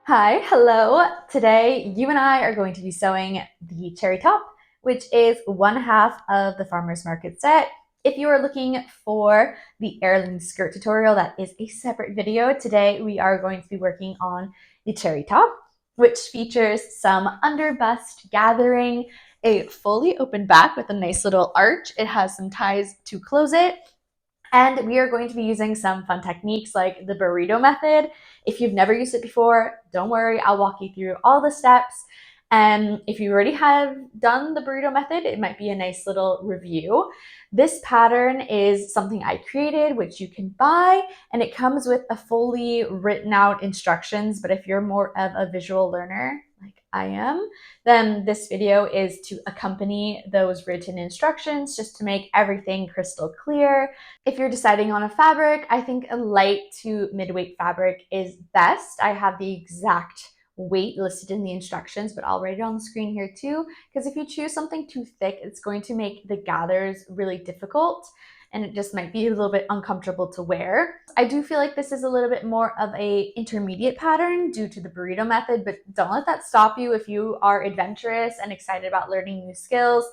Hi, hello. Today, you and I are going to be sewing the cherry top, which is one half of the farmer's market set. If you are looking for the heirloom skirt tutorial, that is a separate video. Today, we are going to be working on the cherry top, which features some underbust gathering, a fully open back with a nice little arch. It has some ties to close it, and we are going to be using some fun techniques like the burrito method. If you've never used it before, don't worry, I'll walk you through all the steps. And if you already have done the burrito method, it might be a nice little review. This pattern is something I created, which you can buy, and it comes with a fully written out instructions. But if you're more of a visual learner, like I am, then this video is to accompany those written instructions just to make everything crystal clear. If you're deciding on a fabric, I think a light to mid-weight fabric is best. I have the exact weight listed in the instructions, but I'll write it on the screen here too, because if you choose something too thick, it's going to make the gathers really difficult and it just might be a little bit uncomfortable to wear. I do feel like this is a little bit more of a intermediate pattern due to the burrito method, but don't let that stop you if you are adventurous and excited about learning new skills.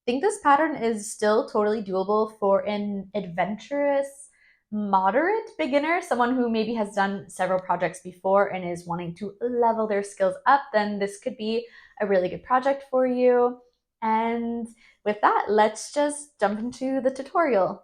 Think this pattern is still totally doable for an adventurous, moderate beginner, someone who maybe has done several projects before and is wanting to level their skills up. Then this could be a really good project for you. And with that, let's just jump into the tutorial.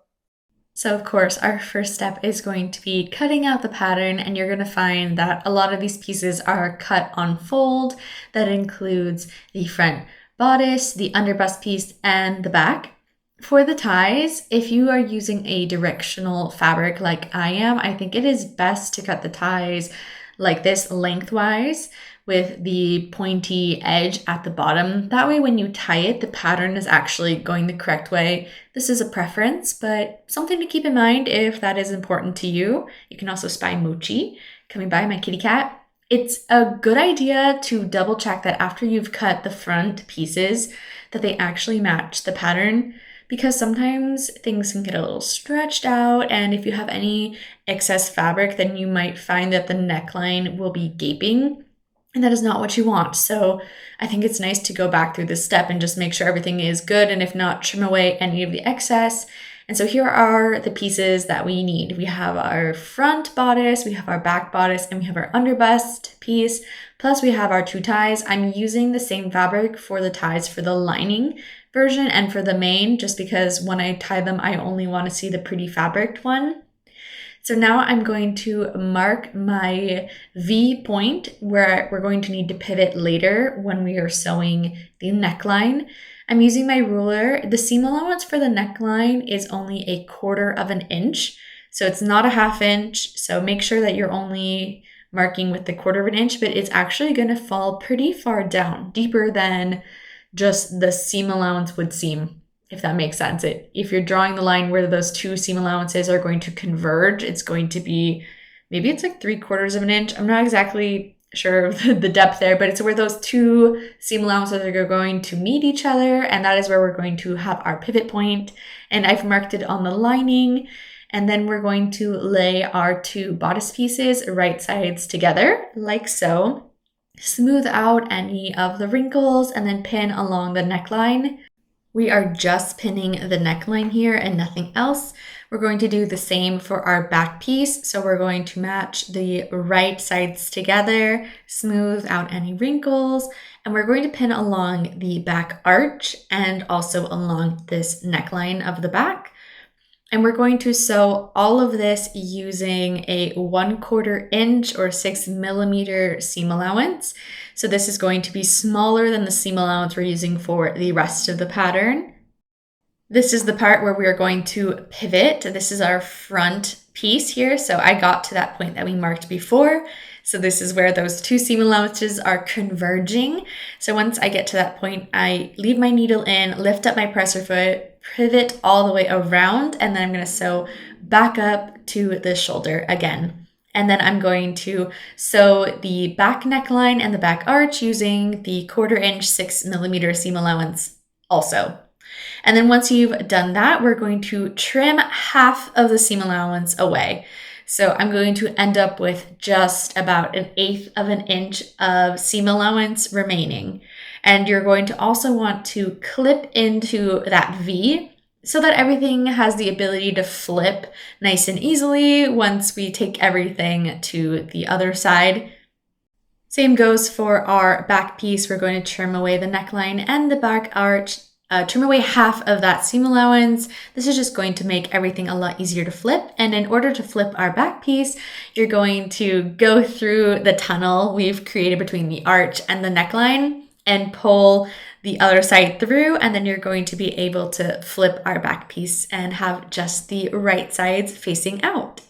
So of course, our first step is going to be cutting out the pattern, and you're going to find that a lot of these pieces are cut on fold. That includes the front bodice, the underbust piece, and the back. For the ties, if you are using a directional fabric like I am, I think it is best to cut the ties like this lengthwise with the pointy edge at the bottom. That way, when you tie it, the pattern is actually going the correct way. This is a preference, but something to keep in mind if that is important to you. You can also spy Mochi coming by, my kitty cat. It's a good idea to double check that after you've cut the front pieces that they actually match the pattern, because sometimes things can get a little stretched out, and if you have any excess fabric, then you might find that the neckline will be gaping, and that is not what you want. So I think it's nice to go back through this step and just make sure everything is good, and if not, trim away any of the excess. And so here are the pieces that we need. We have our front bodice, we have our back bodice, and we have our underbust piece, plus we have our two ties. I'm using the same fabric for the ties for the lining version and for the main, just because when I tie them, I only want to see the pretty fabric one. So now I'm going to mark my V point where we're going to need to pivot later when we are sewing the neckline. I'm using my ruler. The seam allowance for the neckline is only 1/4 of an inch. So it's not a 1/2 inch. So make sure that you're only marking with the 1/4 of an inch, but it's actually going to fall pretty far down, deeper than just the seam allowance would seem, if that makes sense. If you're drawing the line where those two seam allowances are going to converge, it's going to be, maybe it's like 3/4 of an inch. I'm not exactly sure of the depth there, but it's where those two seam allowances are going to meet each other, and that is where we're going to have our pivot point. And I've marked it on the lining, and then we're going to lay our two bodice pieces right sides together, like so. Smooth out any of the wrinkles and then pin along the neckline. We are just pinning the neckline here and nothing else. We're going to do the same for our back piece. So we're going to match the right sides together, smooth out any wrinkles, and we're going to pin along the back arch and also along this neckline of the back. And we're going to sew all of this using a 1/4 inch or 6mm seam allowance. So this is going to be smaller than the seam allowance we're using for the rest of the pattern. This is the part where we are going to pivot. This is our front piece here. So I got to that point that we marked before. So this is where those two seam allowances are converging. So once I get to that point, I leave my needle in, lift up my presser foot, pivot all the way around, and then I'm going to sew back up to the shoulder again. And then I'm going to sew the back neckline and the back arch using the 1/4 inch 6mm seam allowance also. And then once you've done that, we're going to trim half of the seam allowance away. So I'm going to end up with just about 1/8 of an inch of seam allowance remaining. And you're going to also want to clip into that V so that everything has the ability to flip nice and easily once we take everything to the other side. Same goes for our back piece. We're going to trim away the neckline and the back arch, trim away half of that seam allowance. This is just going to make everything a lot easier to flip. And in order to flip our back piece, you're going to go through the tunnel we've created between the arch and the neckline and pull the other side through, and then you're going to be able to flip our back piece and have just the right sides facing out.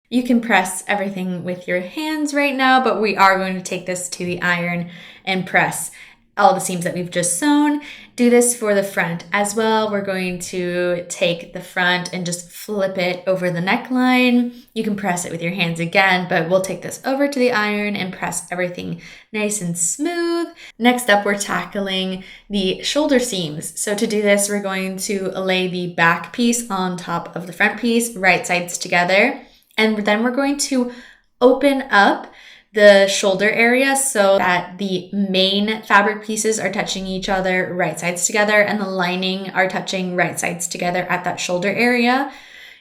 You can press everything with your hands right now, but we are going to take this to the iron and press all the seams that we've just sewn. Do this for the front as well. We're going to take the front and just flip it over the neckline. You can press it with your hands again, but we'll take this over to the iron and press everything nice and smooth. Next up, we're tackling the shoulder seams. So to do this, we're going to lay the back piece on top of the front piece, right sides together. And then we're going to open up the shoulder area so that the main fabric pieces are touching each other, right sides together, and the lining are touching right sides together at that shoulder area.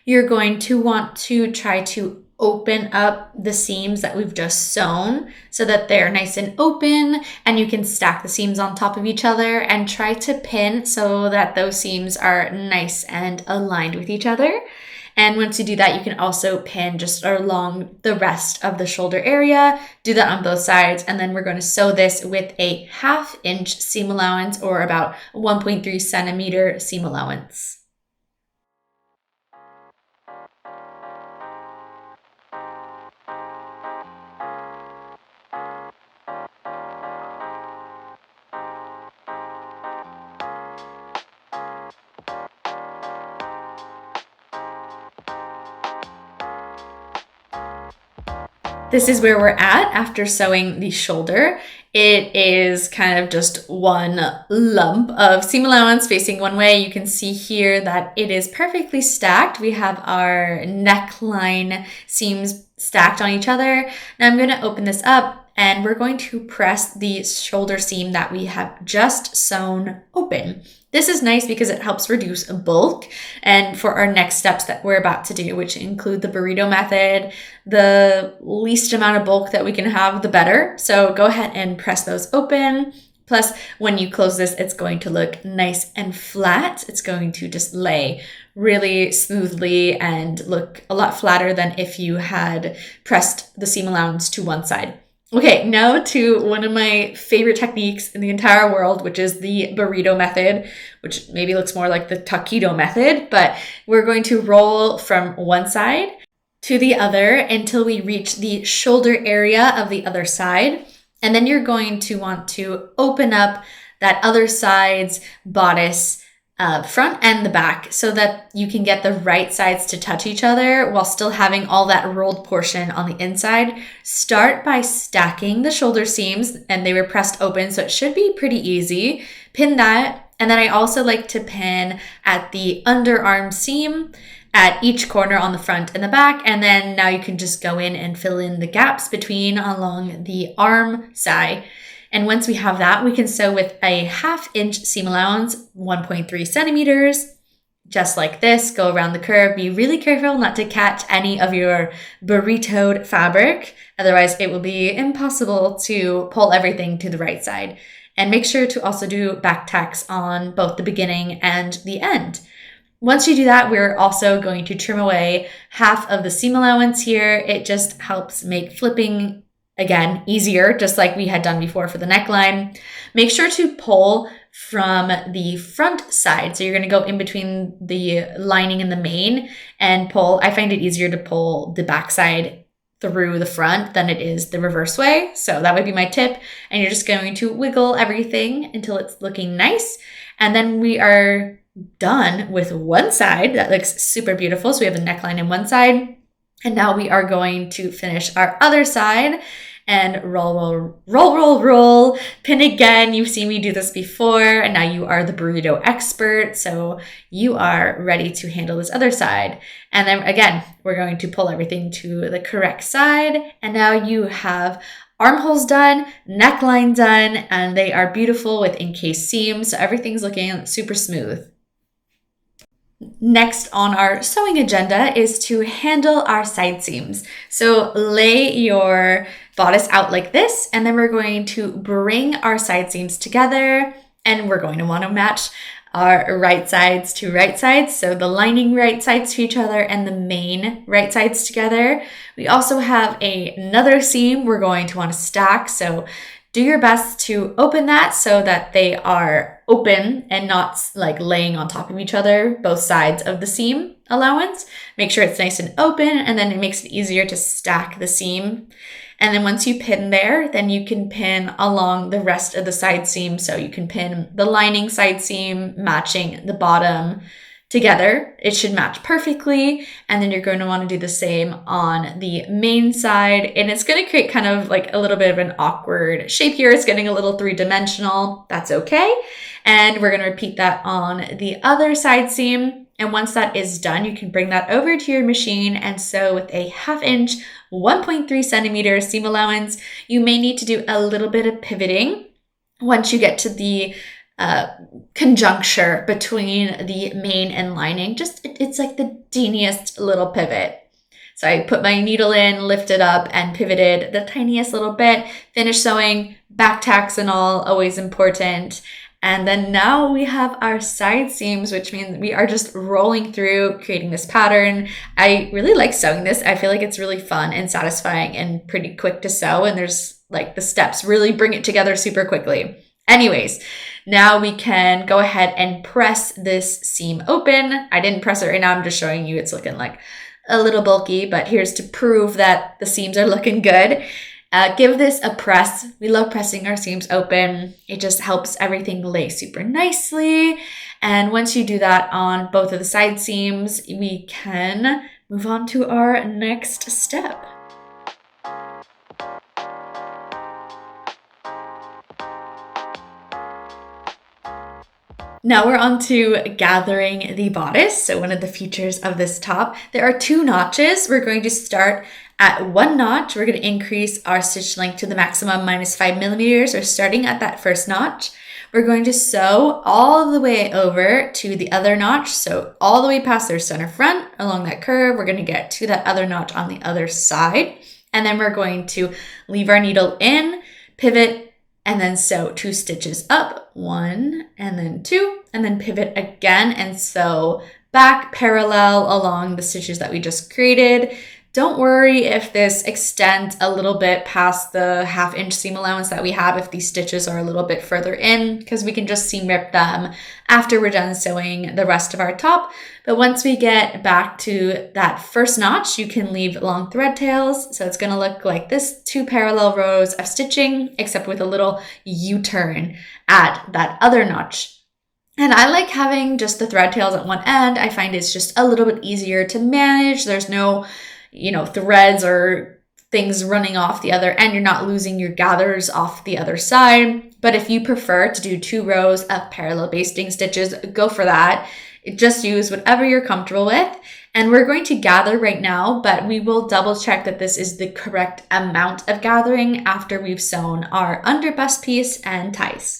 You're going to want to try to open up the seams that we've just sewn so that they're nice and open, and you can stack the seams on top of each other and try to pin so that those seams are nice and aligned with each other. And once you do that, you can also pin just along the rest of the shoulder area. Do that on both sides. And then we're going to sew this with a 1/2 inch seam allowance, or about 1.3 centimeter seam allowance. This is where we're at after sewing the shoulder. It is kind of just one lump of seam allowance facing one way. You can see here that it is perfectly stacked. We have our neckline seams stacked on each other. Now I'm going to open this up and we're going to press the shoulder seam that we have just sewn open. This is nice because it helps reduce bulk, and for our next steps that we're about to do, which include the burrito method, the least amount of bulk that we can have, the better. So go ahead and press those open. Plus, when you close this, it's going to look nice and flat. It's going to just lay really smoothly and look a lot flatter than if you had pressed the seam allowance to one side. Okay, now to one of my favorite techniques in the entire world, which is the burrito method, which maybe looks more like the taquito method, but we're going to roll from one side to the other until we reach the shoulder area of the other side. And then you're going to want to open up that other side's bodice, front and the back, so that you can get the right sides to touch each other while still having all that rolled portion on the inside. Start by stacking the shoulder seams, and they were pressed open, so it should be pretty easy. Pin that, and then I also like to pin at the underarm seam at each corner on the front and the back, and then now you can just go in and fill in the gaps between along the arm side. And once we have that, we can sew with a 1/2 inch seam allowance, 1.3 centimeters, just like this. Go around the curve. Be really careful not to catch any of your burritoed fabric. Otherwise, it will be impossible to pull everything to the right side. And make sure to also do back tacks on both the beginning and the end. Once you do that, we're also going to trim away 1/2 of the seam allowance here. It just helps make flipping, again, easier, just like we had done before for the neckline. Make sure to pull from the front side. So you're going to go in between the lining and the main and pull. I find it easier to pull the back side through the front than it is the reverse way. So that would be my tip. And you're just going to wiggle everything until it's looking nice. And then we are done with one side. That looks super beautiful. So we have the neckline in one side. And now we are going to finish our other side. and roll, roll, roll, roll, roll. Pin again. You've seen me do this before, and now you are the burrito expert, so you are ready to handle this other side. And then again, we're going to pull everything to the correct side, and now you have armholes done, neckline done, and they are beautiful with encased seams, so everything's looking super smooth. Next on our sewing agenda is to handle our side seams. So lay your bodice out like this, and then we're going to bring our side seams together, and we're going to want to match our right sides to right sides. So the lining right sides to each other and the main right sides together. We also have another seam we're going to want to stack. So do your best to open that so that they are open and not like laying on top of each other, both sides of the seam allowance. Make sure it's nice and open, and then it makes it easier to stack the seam. And then once you pin there, then you can pin along the rest of the side seam. So you can pin the lining side seam matching the bottom together. It should match perfectly. And then you're going to want to do the same on the main side. And it's going to create kind of like a little bit of an awkward shape here. It's getting a little three-dimensional. That's okay. And we're going to repeat that on the other side seam. And once that is done, you can bring that over to your machine and sew with a 1/2 inch, 1.3 centimeter seam allowance. You may need to do a little bit of pivoting once you get to the conjuncture between the main and lining. It's like the teeniest little pivot. So I put my needle in, lifted up, and pivoted the tiniest little bit. Finish sewing, back tacks and all, always important. And then now we have our side seams, which means we are just rolling through, creating this pattern. I really like sewing this. I feel like it's really fun and satisfying and pretty quick to sew. And there's like the steps really bring it together super quickly. Anyways, now we can go ahead and press this seam open. I didn't press it right now. I'm just showing you it's looking like a little bulky, but here's to prove that the seams are looking good. Give this a press. We love pressing our seams open. It just helps everything lay super nicely. And once you do that on both of the side seams, we can move on to our next step. Now we're on to gathering the bodice. So one of the features of this top, there are 2 notches. We're going to start at 1 notch. We're going to increase our stitch length to the maximum -5 millimeters. We're starting at that first notch. We're going to sew all the way over to the other notch. So all the way past their center front along that curve, we're going to get to that other notch on the other side. And then we're going to leave our needle in, pivot, and then sew 2 stitches up, 1 and then 2, and then pivot again and sew back parallel along the stitches that we just created. Don't worry if this extends a little bit past the 1/2 inch seam allowance that we have if these stitches are a little bit further in, because we can just seam rip them after we're done sewing the rest of our top. But once we get back to that first notch, you can leave long thread tails. So it's going to look like this, 2 parallel rows of stitching, except with a little U-turn at that other notch. And I like having just the thread tails at one end. I find it's just a little bit easier to manage. There's no threads or things running off the other end. You're not losing your gathers off the other side. But if you prefer to do 2 rows of parallel basting stitches, go for that. Just use whatever you're comfortable with. And we're going to gather right now, but we will double check that this is the correct amount of gathering after we've sewn our underbust piece and ties.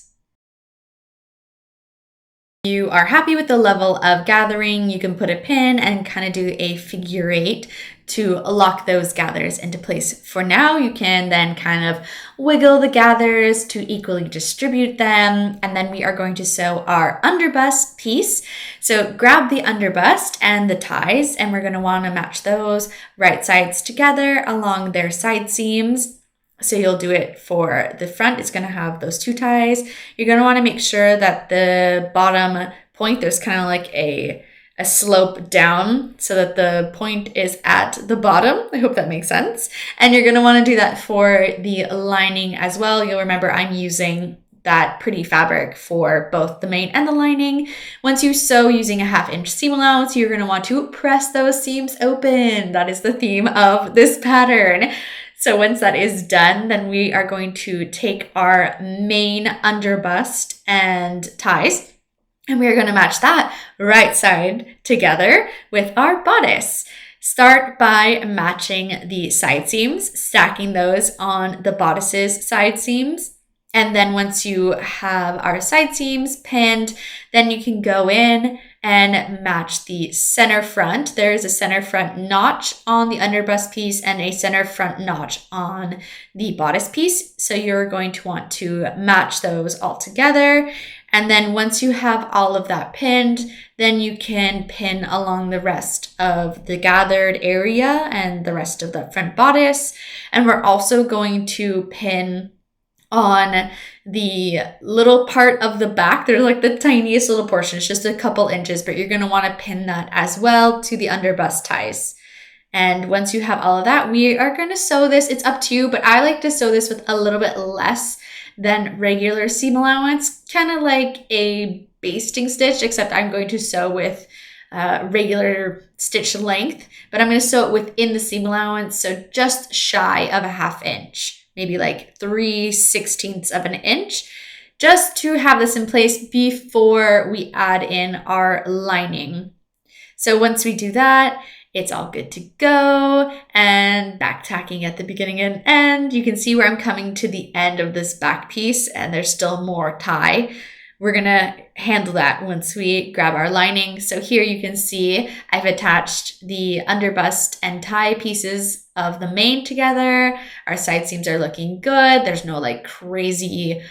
You are happy with the level of gathering, you can put a pin and kind of do a figure 8 to lock those gathers into place. For now, you can then kind of wiggle the gathers to equally distribute them. And then we are going to sew our underbust piece. So grab the underbust and the ties, and we're going to want to match those right sides together along their side seams. So you'll do it for the front. It's going to have those 2 ties. You're going to want to make sure that the bottom point, there's kind of like a slope down so that the point is at the bottom. I hope that makes sense. And you're going to want to do that for the lining as well. You'll remember I'm using that pretty fabric for both the main and the lining. Once you sew using a 1/2 inch seam allowance, you're going to want to press those seams open. That is the theme of this pattern. So once that is done, then we are going to take our main underbust and ties, and we are going to match that right side together with our bodice. Start by matching the side seams, stacking those on the bodice's side seams. And then once you have our side seams pinned, then you can go in and match the center front. There is a center front notch on the underbust piece and a center front notch on the bodice piece. So you're going to want to match those all together. And then once you have all of that pinned, then you can pin along the rest of the gathered area and the rest of the front bodice. And we're also going to pin on the little part of the back. There's like the tiniest little portion. It's just a couple inches, but you're going to want to pin that as well to the underbust ties. And once you have all of that, we are going to sew this. It's up to you, but I like to sew this with a little bit less than regular seam allowance, kind of like a basting stitch, except I'm going to sew with regular stitch length, but I'm going to sew it within the seam allowance, so just shy of a ½ inch. Maybe like 3/16 of an inch, just to have this in place before we add in our lining. So once we do that, it's all good to go. And back tacking at the beginning and end, you can see where I'm coming to the end of this back piece and there's still more tie. We're gonna handle that once we grab our lining. So here you can see I've attached the underbust and tie pieces of the main together. Our side seams are looking good. There's no like crazy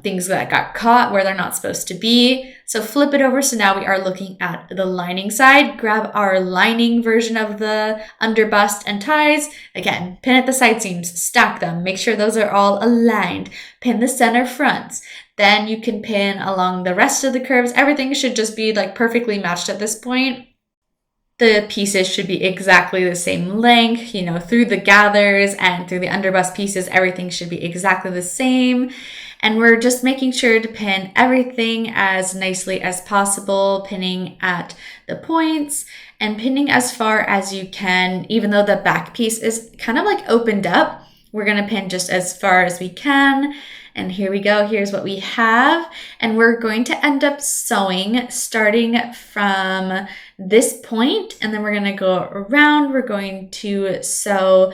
things that got caught where they're not supposed to be. So flip it over. So now we are looking at the lining side. Grab our lining version of the underbust and ties. Again, pin at the side seams, stack them, make sure those are all aligned. Pin the center fronts. Then you can pin along the rest of the curves. Everything should just be like perfectly matched at this point. The pieces should be exactly the same length, through the gathers and through the underbust pieces, everything should be exactly the same. And we're just making sure to pin everything as nicely as possible, pinning at the points and pinning as far as you can, even though the back piece is kind of like opened up. We're going to pin just as far as we can. And here we go. Here's what we have. And we're going to end up sewing starting from this point, and then we're going to go around. We're going to sew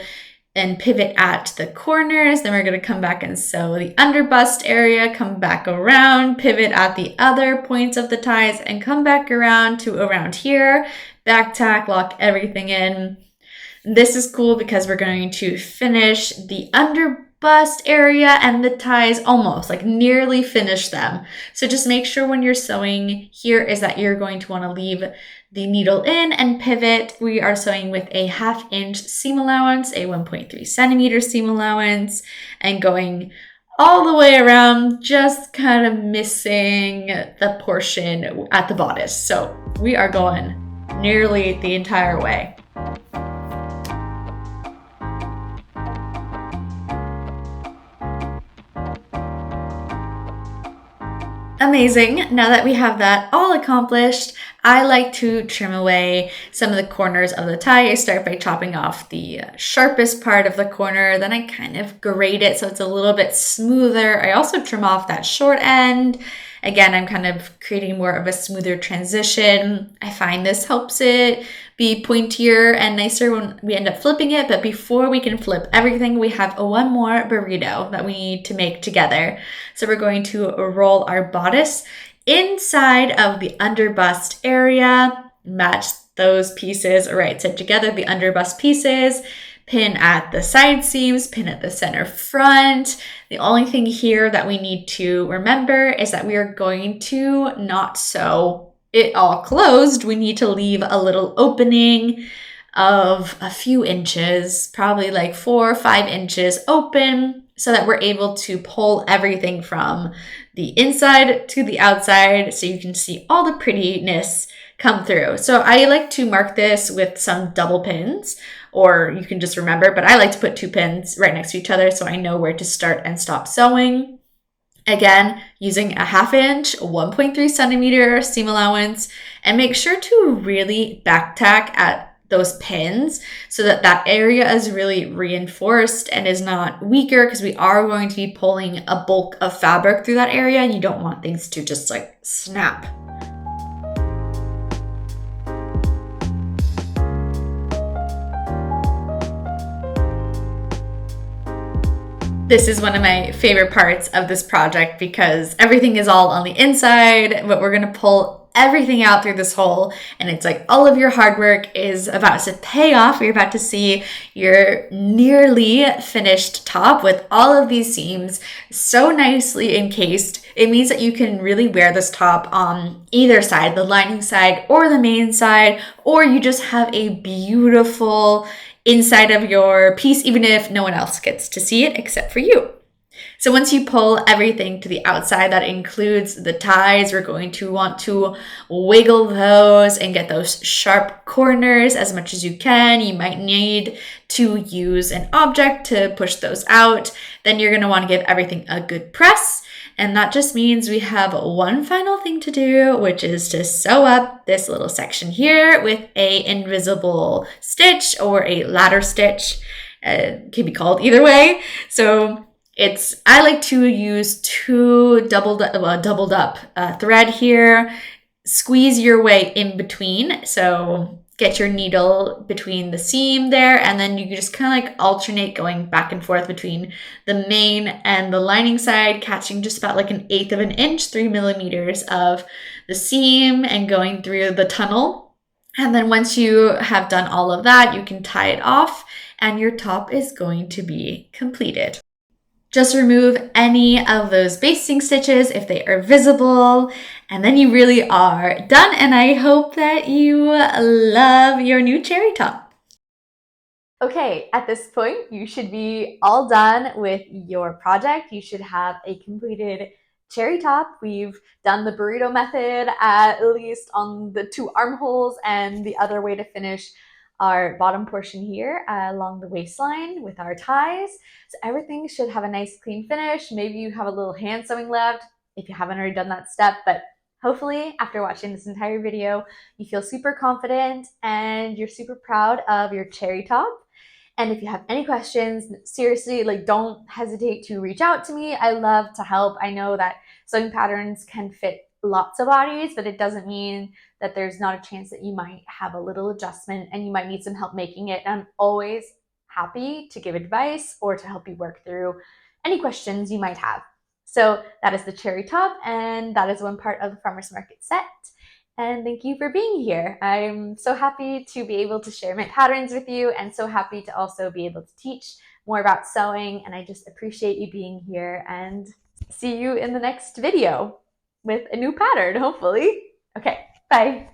and pivot at the corners. Then we're going to come back and sew the underbust area, come back around, pivot at the other points of the ties, and come back around to around here. Back tack, lock everything in. This is cool because we're going to finish the underbust area and the ties almost, like nearly finish them. So just make sure when you're sewing here is that you're going to want to leave the needle in and pivot. We are sewing with a ½ inch seam allowance, a 1.3 centimeter seam allowance, and going all the way around, just kind of missing the portion at the bodice. So we are going nearly the entire way. Amazing. Now that we have that all accomplished, I like to trim away some of the corners of the tie. I start by chopping off the sharpest part of the corner, then I kind of grate it so it's a little bit smoother. I also trim off that short end. Again, I'm kind of creating more of a smoother transition. I find this helps it be pointier and nicer when we end up flipping it. But before we can flip everything, we have one more burrito that we need to make together. So we're going to roll our bodice inside of the underbust area, match those pieces right side together, the underbust pieces, pin at the side seams, pin at the center front. The only thing here that we need to remember is that we are going to not sew it all closed. We need to leave a little opening of a few inches, probably like 4 or 5 inches open, so that we're able to pull everything from the inside to the outside so you can see all the prettiness come through. So I like to mark this with some double pins, or you can just remember, but I like to put 2 pins right next to each other so I know where to start and stop sewing. Again, using a ½ inch, 1.3 centimeter seam allowance, and make sure to really back tack at those pins so that that area is really reinforced and is not weaker, because we are going to be pulling a bulk of fabric through that area and you don't want things to just like snap. This is one of my favorite parts of this project because everything is all on the inside, but we're gonna pull everything out through this hole, and it's like all of your hard work is about to pay off. You're about to see your nearly finished top with all of these seams so nicely encased. It means that you can really wear this top on either side, the lining side or the main side, or you just have a beautiful inside of your piece, even if no one else gets to see it except for you. So once you pull everything to the outside, that includes the ties, we're going to want to wiggle those and get those sharp corners as much as you can. You might need to use an object to push those out. Then you're going to want to give everything a good press. And that just means we have one final thing to do, which is to sew up this little section here with a invisible stitch or a ladder stitch. It can be called either way. So I like to use two doubled up thread here. Squeeze your way in between. So get your needle between the seam there, and then you just kind of like alternate going back and forth between the main and the lining side, catching just about like 1/8 of an inch, 3 millimeters of the seam, and going through the tunnel. And then once you have done all of that, you can tie it off and your top is going to be completed. Just remove any of those basting stitches if they are visible, and then you really are done. And I hope that you love your new cherry top. Okay, at this point, you should be all done with your project. You should have a completed cherry top. We've done the burrito method at least on the 2 armholes, and the other way to finish our bottom portion here along the waistline with our ties. So everything should have a nice clean finish. Maybe you have a little hand sewing left if you haven't already done that step, but hopefully after watching this entire video, you feel super confident and you're super proud of your cherry top. And if you have any questions, seriously, like, don't hesitate to reach out to me. I love to help. I know that sewing patterns can fit lots of bodies, but it doesn't mean that there's not a chance that you might have a little adjustment and you might need some help making it. And I'm always happy to give advice or to help you work through any questions you might have. So that is the cherry top, and that is one part of the farmer's market set. And thank you for being here. I'm so happy to be able to share my patterns with you, and so happy to also be able to teach more about sewing. And I just appreciate you being here, and see you in the next video with a new pattern, hopefully. Okay, bye.